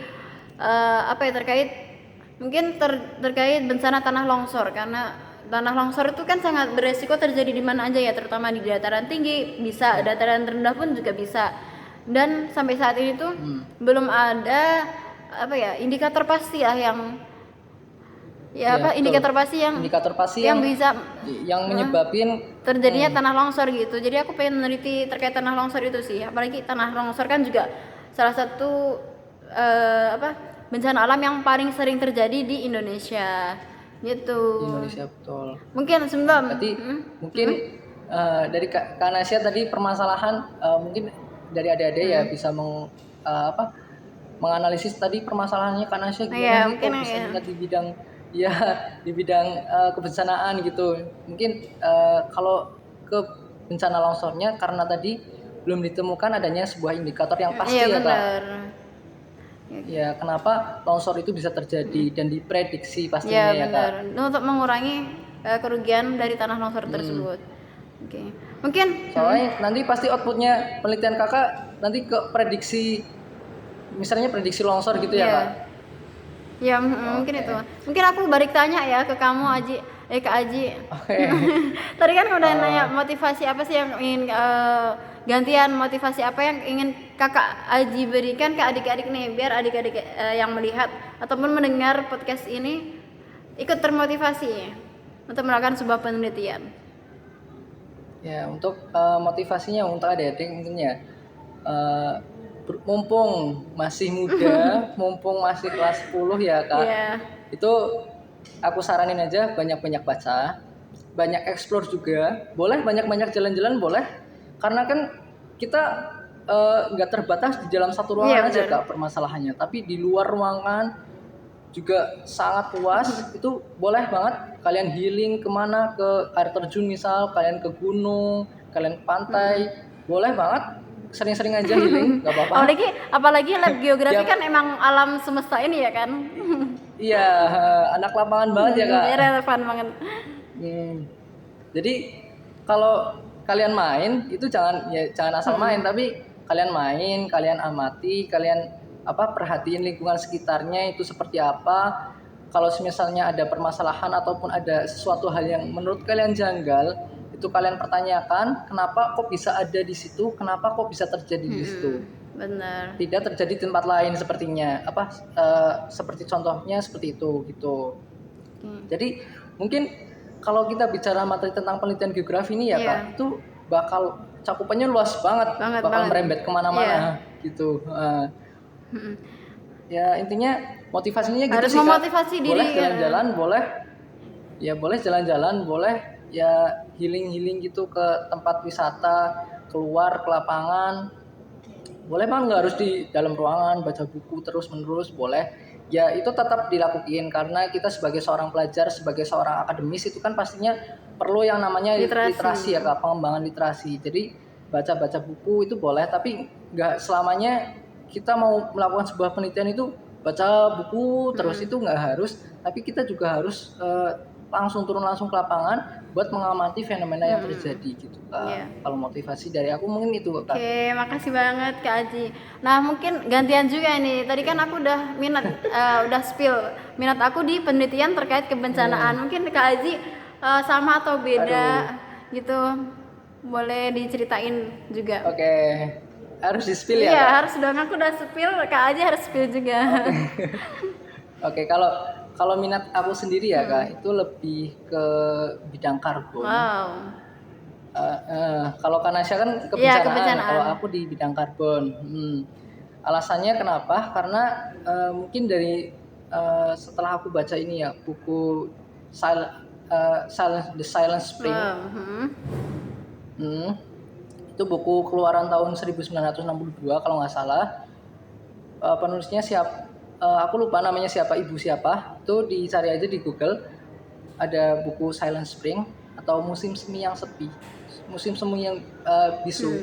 terkait bencana tanah longsor, karena tanah longsor itu kan sangat beresiko terjadi di mana aja ya, terutama di dataran tinggi, bisa dataran rendah pun juga bisa. Dan sampai saat ini tuh belum ada indikator pasti lah indikator pasti yang bisa menyebabin terjadinya tanah longsor gitu. Jadi aku pengen meneliti terkait tanah longsor itu sih. Apalagi tanah longsor kan juga salah satu bencana alam yang paling sering terjadi di Indonesia gitu. Di Indonesia, betul. Mungkin sebelum dari Kak Nasya tadi permasalahan, mungkin dari adik-adik ya bisa menganalisis tadi permasalahannya Kak Nasya gimana sih, kok bisa minat di bidang kebencanaan gitu. Mungkin kalau ke bencana longsornya karena tadi belum ditemukan adanya sebuah indikator yang pasti ya Kak. Ya, kenapa longsor itu bisa terjadi dan diprediksi pastinya ya Kak. Untuk mengurangi kerugian dari tanah longsor tersebut. Mungkin soalnya nanti pasti outputnya penelitian Kakak nanti ke prediksi, misalnya prediksi longsor gitu ya Kak. Ya mungkin itu. Mungkin aku balik tanya ya ke kamu Kak Aji. Tadi kan udah nanya motivasi apa sih yang ingin gantian, motivasi apa yang ingin Kakak Aji berikan ke adik-adik nih, biar adik-adik yang melihat ataupun mendengar podcast ini ikut termotivasi untuk melakukan sebuah penelitian? Ya, untuk motivasinya untuk adik-adik mungkin ya, mumpung masih muda, mumpung masih kelas 10 ya Kak, Iya. itu aku saranin aja banyak-banyak baca, banyak explore juga, boleh banyak-banyak jalan-jalan boleh, karena kan kita nggak terbatas di dalam satu Iya, ruangan aja benar. Kak permasalahannya, tapi di luar ruangan juga sangat luas. Itu boleh banget kalian healing kemana, ke air terjun misal, kalian ke gunung, kalian ke pantai, boleh banget sering-sering aja healing, nggak apa-apa. apalagi lab geografi Tiap kan emang alam semesta ini ya kan. iya, anak lapangan banget ya Kak. Relevan banget. Hmm. Jadi kalau kalian main itu jangan asal main, tapi kalian main, kalian amati, kalian perhatiin lingkungan sekitarnya itu seperti apa. Kalau misalnya ada permasalahan ataupun ada sesuatu hal yang menurut kalian janggal, itu kalian pertanyakan, kenapa kok bisa ada di situ, kenapa kok bisa terjadi di situ. Benar. Tidak terjadi di tempat lain sepertinya. Seperti contohnya seperti itu gitu. Jadi mungkin kalau kita bicara materi tentang penelitian geografi ini ya Iya. Kak, itu bakal cakupannya luas banget, bakal merembet kemana-mana gitu. Ya intinya motivasinya gitu Harus sih Kak. memotivasi diri. Boleh jalan-jalan, boleh jalan-jalan, boleh ya healing gitu ke tempat wisata, keluar ke lapangan. Boleh Bang, nggak harus di dalam ruangan baca buku terus-menerus, boleh. Ya itu tetap dilakuin karena kita sebagai seorang pelajar, sebagai seorang akademis itu kan pastinya perlu yang namanya literasi ya Kak, pengembangan literasi. Jadi baca-baca buku itu boleh, tapi nggak selamanya kita mau melakukan sebuah penelitian itu baca buku terus, itu nggak harus. Tapi kita juga harus langsung turun langsung ke lapangan buat mengamati fenomena yang terjadi gitu Kak. Iya. Kalau motivasi dari aku mungkin itu Kak. Oke, makasih banget Kak Aji. Nah, mungkin gantian juga nih. Tadi kan aku udah udah spill minat aku di penelitian terkait kebencanaan. Mungkin Kak Aji sama atau beda gitu. Boleh diceritain juga. Oke. Harus di spill ya Iya, Kak? harus dong. Aku udah spill, Kak Aji harus spill juga. Oke, kalau minat aku sendiri ya Kak, itu lebih ke bidang karbon. Wow. Kalau Kanasya kan kebencanaan, kalau aku di bidang karbon. Alasannya kenapa? Karena mungkin dari setelah aku baca ini ya, buku The Silent Spring. Itu buku keluaran tahun 1962 kalau nggak salah. Penulisnya aku lupa namanya siapa, ibu siapa. Itu dicari aja di Google. Ada buku Silent Spring atau musim semi yang sepi, musim semi yang bisu.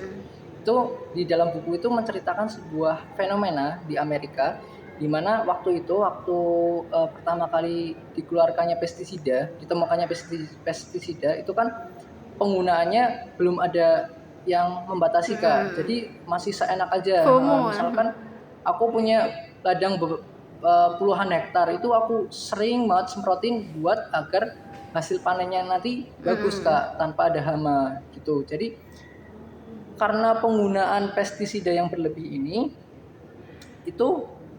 Itu di dalam buku itu menceritakan sebuah fenomena di Amerika, di mana waktu pertama kali dikeluarkannya pestisida, ditemukannya pestisida itu kan penggunaannya belum ada yang membatasi Kak. Jadi masih seenak aja. Misalkan aku punya ladang puluhan hektar, itu aku sering banget semprotin buat agar hasil panennya nanti bagus Kak, tanpa ada hama gitu. Jadi karena penggunaan pestisida yang berlebih ini itu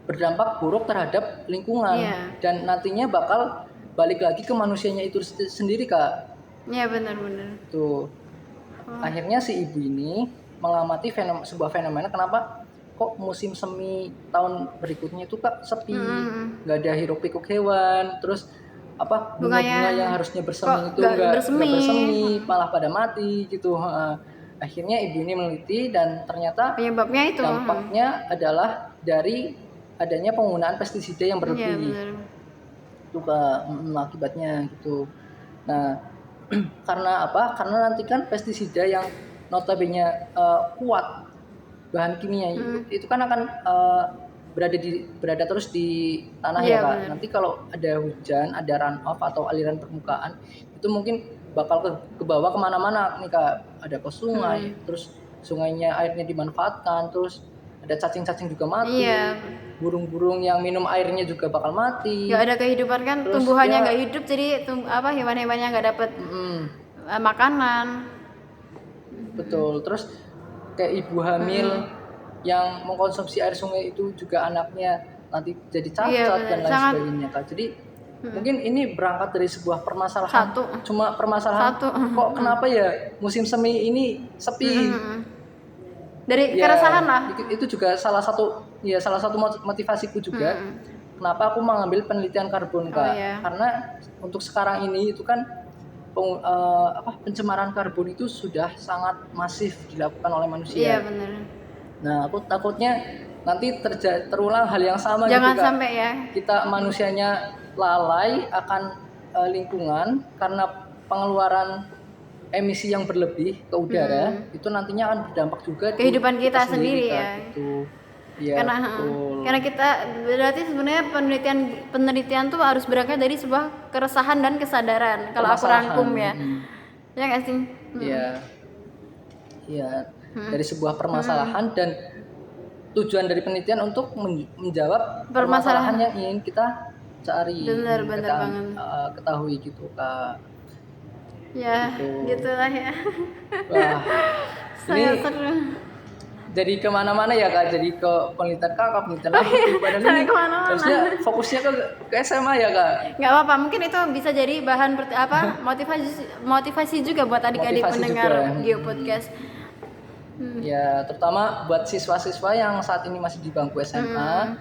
berdampak buruk terhadap lingkungan dan nantinya bakal balik lagi ke manusianya itu sendiri Kak. Iya, benar-benar. Tuh. Akhirnya si ibu ini mengamati sebuah fenomena, kenapa kok musim semi tahun berikutnya itu Kak sepi, nggak ada hiruk pikuk hewan, terus bunga-bunga yang harusnya bersemi itu nggak bersemi, malah pada mati gitu. Akhirnya ibu ini meneliti dan ternyata penyebabnya itu dampaknya adalah dari adanya penggunaan pestisida yang berlebih. Itu Kak, akibatnya gitu. Nah, karena karena nanti kan pestisida yang notabene kuat bahan kimia itu kan akan berada terus di tanah ya Kak. Nanti kalau ada hujan, ada runoff atau aliran permukaan, itu mungkin bakal ke bawah kemana-mana nih Kak. Ada ke sungai, terus sungainya airnya dimanfaatkan, terus ada cacing-cacing juga mati. Burung-burung yang minum airnya juga bakal mati. Gak ada kehidupan kan, terus tumbuhannya nggak hidup, jadi hewan-hewannya nggak dapet makanan. Betul. Terus kayak ibu hamil yang mengkonsumsi air sungai itu juga anaknya nanti jadi cacat dan lain sebagainya Kak. Jadi mungkin ini berangkat dari sebuah permasalahan. Satu. Cuma permasalahan Satu. kok kenapa ya musim semi ini sepi. Dari Ya, keresahan lah. itu juga salah satu motivasiku juga. Kenapa aku mengambil penelitian karbon, Kak? Iya. Karena untuk sekarang ini itu kan pencemaran karbon itu sudah sangat masif dilakukan oleh manusia. Iya benar. Nah, aku takutnya nanti terulang hal yang sama Jangan gitu, Kak. sampai ya. Kita manusianya lalai akan lingkungan karena pengeluaran emisi yang berlebih ke udara, itu nantinya akan berdampak juga Kehidupan di kita sendiri Kak. ya. Itu. Ya, Karena kita berarti sebenarnya penelitian tuh harus berangkat dari sebuah keresahan dan kesadaran. Kalau aku rangkum ya. Ya nggak sih? Iya. Iya. Dari sebuah permasalahan dan tujuan dari penelitian untuk menjawab permasalahan yang ingin kita cari. Benar kita banget. Ketahui gitu, Kak. Ya, gitulah ya. Wah, Saya ini seru. jadi kemana-mana ya, Kak. Jadi ke penelitian Kak, penelitian aku. Badan ini harusnya fokusnya ke SMA ya, Kak. Nggak apa-apa, mungkin itu bisa jadi bahan motivasi juga buat adik-adik pendengar GeoPodcast. Ya, terutama buat siswa-siswa yang saat ini masih di bangku SMA,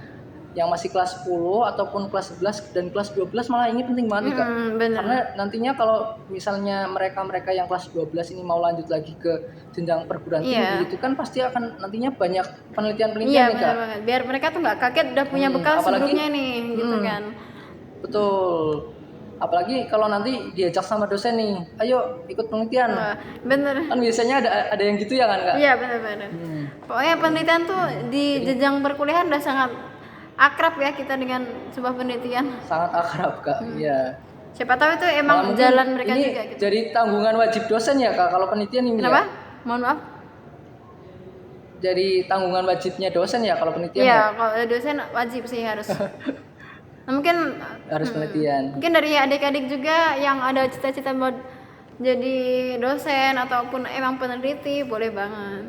yang masih kelas 10 ataupun kelas 11 dan kelas 12 malah ini penting banget, Kak. Karena nantinya kalau misalnya mereka yang kelas 12 ini mau lanjut lagi ke jenjang perguruan tinggi, itu kan pasti akan nantinya banyak penelitian-penelitian nih, Kak. Banget. Biar mereka tuh nggak kaget udah punya bekal sebelumnya nih, gitu kan. Betul. Apalagi kalau nanti diajak sama dosen nih, ayo ikut penelitian. Bener. Kan biasanya ada yang gitu ya kan, Kak? Iya, bener. Pokoknya penelitian tuh di jenjang perkuliahan udah sangat akrab ya kita dengan sebuah penelitian. Sangat akrab, Kak. Iya. Siapa tahu itu emang jalan mereka ini juga gitu. Jadi tanggungan wajib dosen ya, Kak, kalau penelitian ini. Kenapa? Ya? Mohon maaf. Jadi tanggungan wajibnya dosen ya kalau penelitian. Iya, ya? kalau dosen wajib sih harus. Nah, mungkin harus penelitian. Mungkin dari adik-adik juga yang ada cita-cita mau jadi dosen ataupun emang peneliti boleh banget.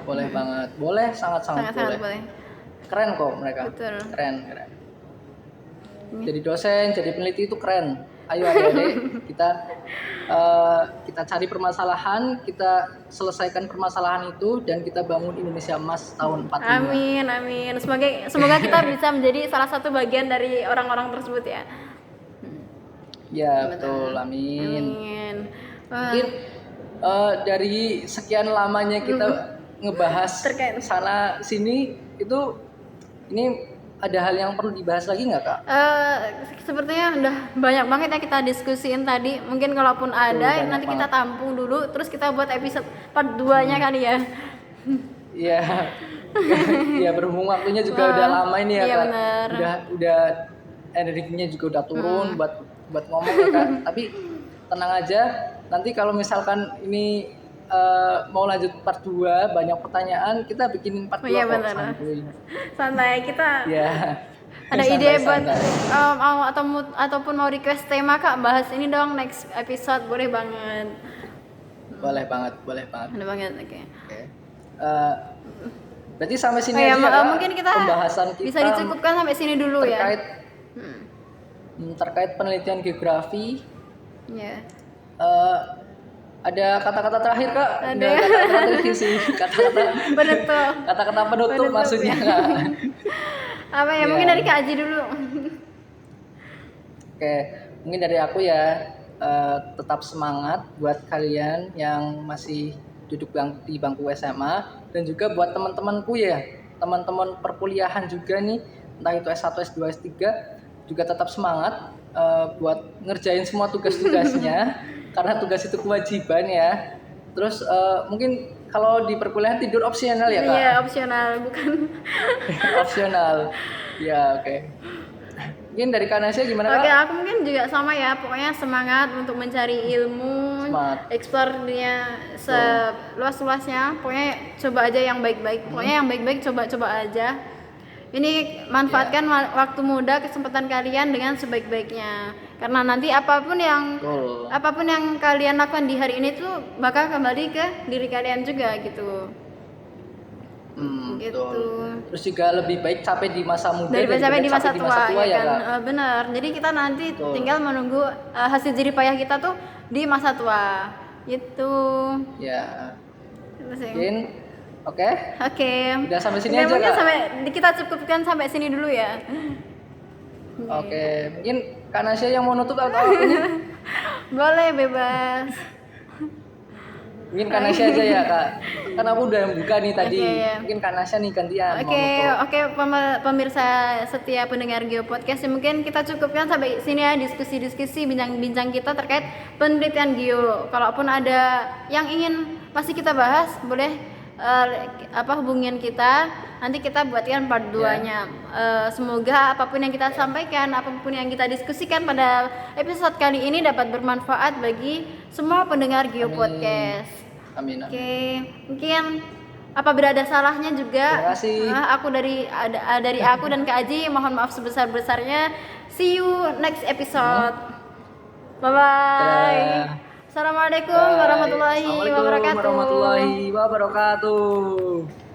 Boleh banget. Boleh, sangat boleh. Keren kok mereka. Betul. Keren. Jadi dosen, jadi peneliti itu keren. Ayo adik-adik, kita cari permasalahan, kita selesaikan permasalahan itu dan kita bangun Indonesia Emas tahun 45. Amin. Semoga kita bisa menjadi salah satu bagian dari orang-orang tersebut ya. Ya, betul. Amin. Mungkin dari sekian lamanya kita ngebahas sana sini itu ini ada hal yang perlu dibahas lagi nggak, Kak? Sepertinya udah banyak banget ya kita diskusiin tadi. Mungkin kalaupun ada nanti kita tampung dulu terus kita buat episode part 2-nya kali ya. Iya. Ya berhubung waktunya juga udah lama ini ya, Kak. Bener. Udah energinya juga udah turun buat ngomong ya, Kak. Tapi tenang aja, nanti kalau misalkan ini mau lanjut part 2 banyak pertanyaan, kita bikinin part 2 kok. Santai kita. Ya. Ada ide buat ataupun mau request tema, Kak, bahas ini dong next episode, boleh banget. Boleh banget. Ada banget, oke. Berarti sampai sini aja ya, mungkin kita pembahasan kita bisa dicukupkan sampai sini dulu terkait penelitian geografi. Iya. Ada kata-kata terakhir, Kak? Ada kata-kata penutup maksudnya, ya. Kak. Apa ya? Mungkin dari Kak Aji dulu. Oke, mungkin dari aku ya, tetap semangat buat kalian yang masih duduk di bangku SMA dan juga buat teman-temanku ya, teman-teman perkuliahan juga nih, entah itu S1, S2, S3 juga tetap semangat buat ngerjain semua tugas-tugasnya karena tugas itu kewajiban ya. Terus mungkin kalau di perkuliahan tidur opsional ya, Kak? Iya, opsional, bukan. Opsional. Ya, oke. Mungkin dari Kanasya gimana, Kak? Oke, aku mungkin juga sama ya. Pokoknya semangat untuk mencari ilmu, explore dunia seluas-luasnya. Pokoknya coba aja yang baik-baik. Pokoknya yang baik-baik coba aja. Ini manfaatkan waktu muda, kesempatan kalian dengan sebaik-baiknya. Karena nanti apapun yang kalian lakukan di hari ini tuh bakal kembali ke diri kalian juga gitu. Gitu. Betul. Terus juga lebih baik capek di masa muda Daripada sampai di masa tua, ya kan. Kak. Benar. Jadi kita nanti Betul. tinggal menunggu hasil jerih payah kita tuh di masa tua. Gitu. Ya. Gitu sih. Mungkin oke. Oke. Udah sampai sini Oke, aja mungkin Kak. sampai kita cukupkan sampai sini dulu ya. Oke, mungkin Kak Nasya yang mau nutup atau apanya? Boleh, bebas. Mungkin Kak Nasya aja ya Kak. Kan aku udah buka nih tadi. Oke, ya. Mungkin Kak Nasya nih gantian mau Oke, nutup. pemirsa setia pendengar Geo Podcast, mungkin kita cukupkan sampai sini ya diskusi-diskusi bincang-bincang kita terkait penelitian Geo. Kalaupun ada yang ingin masih kita bahas, boleh hubungin kita. Nanti kita buatkan part 2-nya. Semoga apapun yang kita sampaikan, apapun yang kita diskusikan pada episode kali ini dapat bermanfaat bagi semua pendengar Geo Podcast. Amin. Oke, mungkin apabila ada salahnya juga, Terima kasih. dari aku dan Kak Aji, mohon maaf sebesar-besarnya. See you next episode. Bye bye. Assalamualaikum warahmatullahi wabarakatuh. Warahmatullahi wabarakatuh.